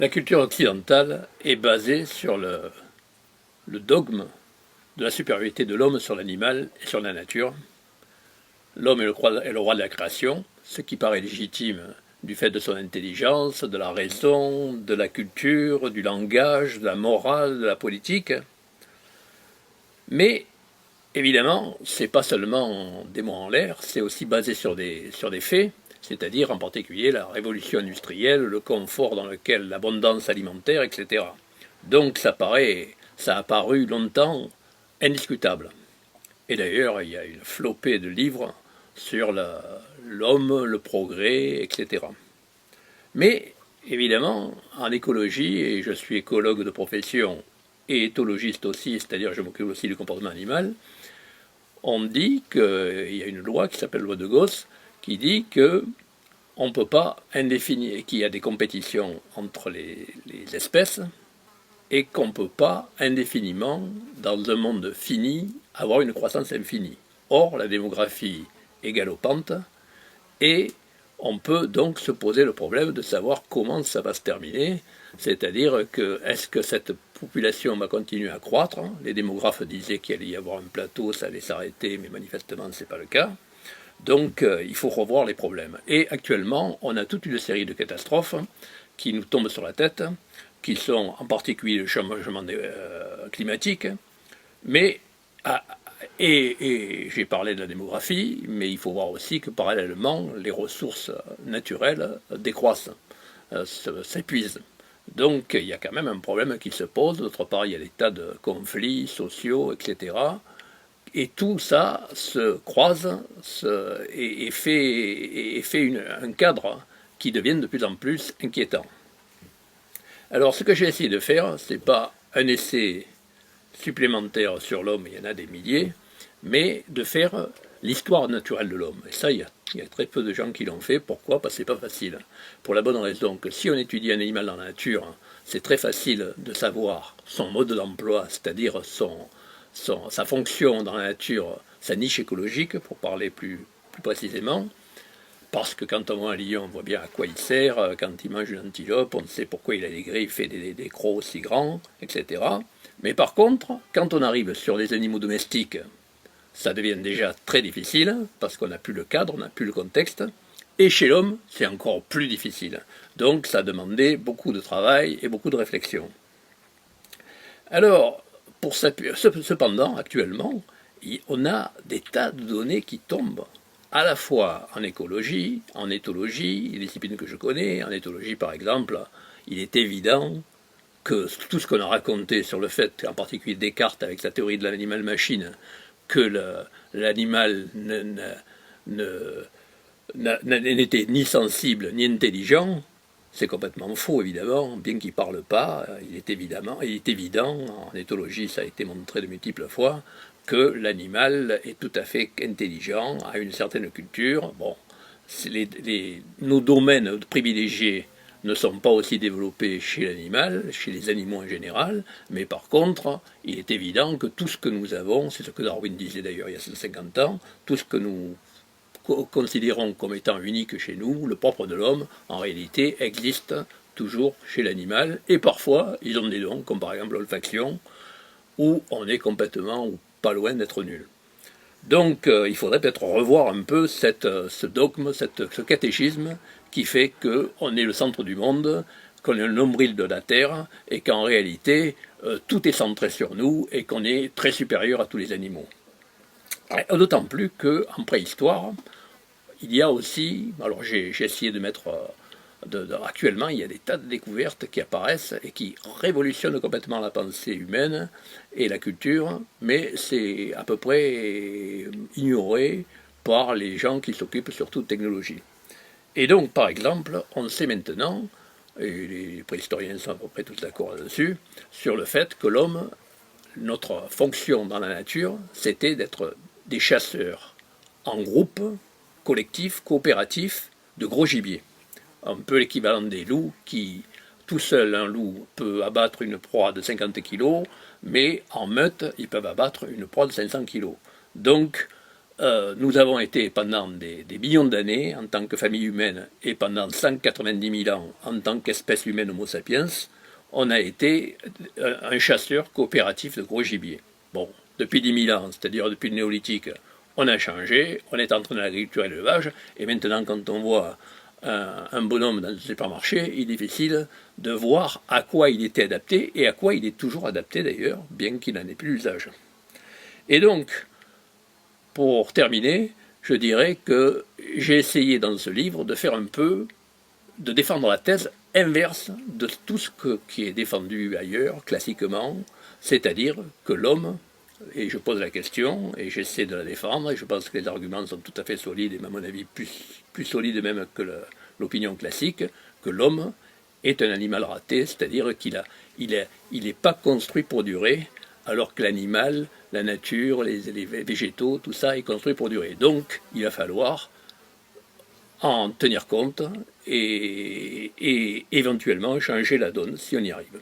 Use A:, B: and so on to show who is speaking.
A: La culture occidentale est basée sur le dogme de la supériorité de l'homme sur l'animal et sur la nature. L'homme est le roi de la création, ce qui paraît légitime du fait de son intelligence, de la raison, de la culture, du langage, de la morale, de la politique. Mais évidemment, ce n'est pas seulement des mots en l'air, c'est aussi basé sur des faits, c'est-à-dire en particulier la révolution industrielle, le confort dans lequel l'abondance alimentaire, etc. Donc ça a paru longtemps indiscutable. Et d'ailleurs, il y a une flopée de livres sur l'homme, le progrès, etc. Mais évidemment, en écologie, et je suis écologue de profession et éthologiste aussi, c'est-à-dire je m'occupe aussi du comportement animal, on dit qu'il y a une loi qui s'appelle loi de Gauss, qui dit que on ne peut pas indéfinir, qu'il y a des compétitions entre les espèces, et qu'on ne peut pas indéfiniment, dans un monde fini, avoir une croissance infinie. Or, la démographie est galopante, et on peut donc se poser le problème de savoir comment ça va se terminer, c'est-à-dire que est-ce que cette population va continuer à croître? Les démographes disaient qu'il allait y avoir un plateau, ça allait s'arrêter, mais manifestement ce n'est pas le cas. Donc il faut revoir les problèmes. Et actuellement, on a toute une série de catastrophes qui nous tombent sur la tête, qui sont en particulier le changement climatique, mais et j'ai parlé de la démographie, mais il faut voir aussi que parallèlement, les ressources naturelles décroissent, s'épuisent. Donc il y a quand même un problème qui se pose. D'autre part, il y a des tas de conflits sociaux, etc. Et tout ça se croise et fait un cadre qui devient de plus en plus inquiétant. Alors ce que j'ai essayé de faire, ce n'est pas un essai supplémentaire sur l'homme, il y en a des milliers, mais de faire l'histoire naturelle de l'homme. Et ça, il y a très peu de gens qui l'ont fait. Pourquoi? Parce que ce n'est pas facile. Pour la bonne raison que si on étudie un animal dans la nature, c'est très facile de savoir son mode d'emploi, c'est-à-dire sa fonction dans la nature, sa niche écologique, pour parler plus précisément, parce que quand on voit un lion, on voit bien à quoi il sert, quand il mange une antilope, on sait pourquoi il a des griffes et des crocs aussi grands, etc. Mais par contre, quand on arrive sur les animaux domestiques, ça devient déjà très difficile, parce qu'on n'a plus le cadre, on n'a plus le contexte, et chez l'homme, c'est encore plus difficile. Donc ça a demandé beaucoup de travail et beaucoup de réflexion. Alors, cependant, actuellement, on a des tas de données qui tombent, à la fois en écologie, en éthologie, les disciplines que je connais, en éthologie par exemple, il est évident que tout ce qu'on a raconté sur le fait, en particulier Descartes avec sa théorie de l'animal-machine, que l'animal n'était ni sensible ni intelligent, c'est complètement faux, évidemment, bien qu'il ne parle pas, il est évident, en éthologie ça a été montré de multiples fois, que l'animal est tout à fait intelligent, a une certaine culture. Bon, nos domaines privilégiés ne sont pas aussi développés chez l'animal, chez les animaux en général, mais par contre, il est évident que tout ce que nous avons, c'est ce que Darwin disait d'ailleurs il y a 150 ans, tout ce que nous considérons comme étant unique chez nous, le propre de l'homme, en réalité existe toujours chez l'animal, et parfois ils ont des dons, comme par exemple l'olfaction, où on est complètement ou pas loin d'être nul. Donc il faudrait peut-être revoir un peu ce dogme, ce catéchisme qui fait qu'on est le centre du monde, qu'on est le nombril de la Terre, et qu'en réalité tout est centré sur nous et qu'on est très supérieur à tous les animaux. D'autant plus qu'en préhistoire, il y a aussi, alors j'ai essayé de mettre, actuellement il y a des tas de découvertes qui apparaissent et qui révolutionnent complètement la pensée humaine et la culture, mais c'est à peu près ignoré par les gens qui s'occupent surtout de technologie. Et donc par exemple, on sait maintenant, et les préhistoriens sont à peu près tous d'accord là-dessus, sur le fait que l'homme, notre fonction dans la nature, c'était d'être des chasseurs en groupe, collectif, coopératif, de gros gibier. Un peu l'équivalent des loups qui, tout seul, un loup peut abattre une proie de 50 kg, mais en meute, ils peuvent abattre une proie de 500 kg. Donc, nous avons été pendant des millions d'années, en tant que famille humaine, et pendant 190 000 ans, en tant qu'espèce humaine Homo sapiens, on a été un chasseur coopératif de gros gibier. Bon, depuis 10 000 ans, c'est-à-dire depuis le néolithique, on a changé, on est entré dans l'agriculture et l'élevage, et maintenant quand on voit un bonhomme dans le supermarché, il est difficile de voir à quoi il était adapté, et à quoi il est toujours adapté d'ailleurs, bien qu'il n'en ait plus l'usage. Et donc, pour terminer, je dirais que j'ai essayé dans ce livre de faire un peu, de défendre la thèse inverse de tout ce qui est défendu ailleurs, classiquement, c'est-à-dire que l'homme, et je pose la question, et j'essaie de la défendre, et je pense que les arguments sont tout à fait solides, et à mon avis plus solides même que l'opinion classique, que l'homme est un animal raté, c'est-à-dire qu'il n'est pas construit pour durer, alors que l'animal, la nature, les végétaux, tout ça est construit pour durer. Donc, il va falloir en tenir compte et éventuellement changer la donne si on y arrive.